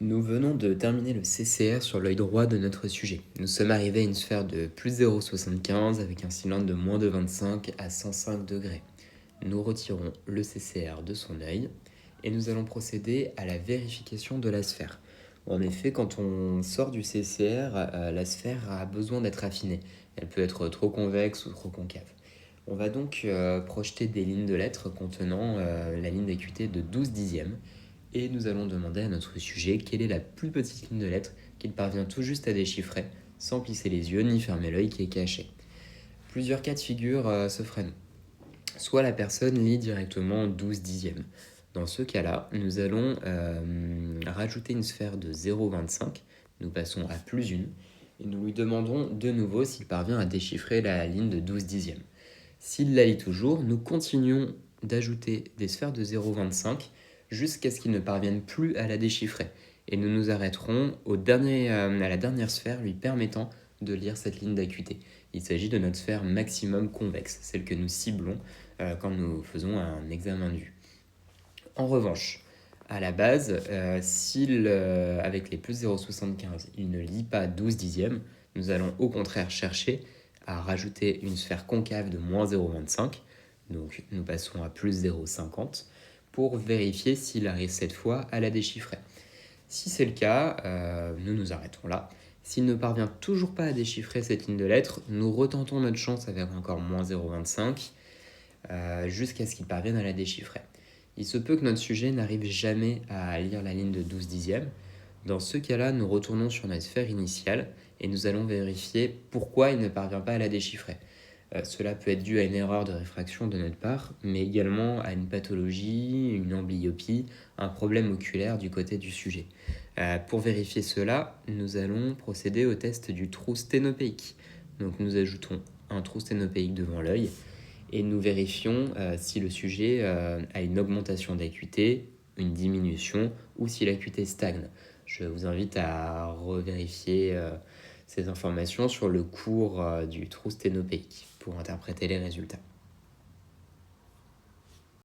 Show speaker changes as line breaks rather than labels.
Nous venons de terminer le CCR sur l'œil droit de notre sujet. Nous sommes arrivés à une sphère de plus 0,75 avec un cylindre de moins de 25 à 105 degrés. Nous retirons le CCR de son œil et nous allons procéder à la vérification de la sphère. En effet, quand on sort du CCR, la sphère a besoin d'être affinée. Elle peut être trop convexe ou trop concave. On va donc projeter des lignes de lettres contenant la ligne d'acuité de 12 dixièmes et nous allons demander à notre sujet quelle est la plus petite ligne de lettres qu'il parvient tout juste à déchiffrer sans plisser les yeux ni fermer l'œil qui est caché. Plusieurs cas de figure s'offrent à nous. Soit la personne lit directement 12 dixièmes. Dans ce cas-là, nous allons rajouter une sphère de 0,25. Nous passons à plus 1 et nous lui demandons de nouveau s'il parvient à déchiffrer la ligne de 12 dixièmes. S'il la lit toujours, nous continuons d'ajouter des sphères de 0,25 jusqu'à ce qu'il ne parvienne plus à la déchiffrer. Et nous nous arrêterons à la dernière sphère lui permettant de lire cette ligne d'acuité. Il s'agit de notre sphère maximum convexe, celle que nous ciblons quand nous faisons un examen de vue. En revanche, à la base, avec les plus 0,75, il ne lit pas 12 dixièmes, nous allons au contraire chercher à rajouter une sphère concave de moins 0,25, donc nous passons à plus 0,50, pour vérifier s'il arrive cette fois à la déchiffrer. Si c'est le cas, nous nous arrêtons là. S'il ne parvient toujours pas à déchiffrer cette ligne de lettres, nous retentons notre chance avec encore moins 0,25 jusqu'à ce qu'il parvienne à la déchiffrer. Il se peut que notre sujet n'arrive jamais à lire la ligne de 12 dixièmes. Dans ce cas-là, nous retournons sur notre sphère initiale et nous allons vérifier pourquoi il ne parvient pas à la déchiffrer. Cela peut être dû à une erreur de réfraction de notre part, mais également à une pathologie, une amblyopie, un problème oculaire du côté du sujet. Pour vérifier cela, nous allons procéder au test du trou sténopéique. Donc nous ajoutons un trou sténopéique devant l'œil et nous vérifions si le sujet a une augmentation d'acuité, une diminution ou si l'acuité stagne. Je vous invite à revérifier ces informations sur le cours du trou sténopéique pour interpréter les résultats.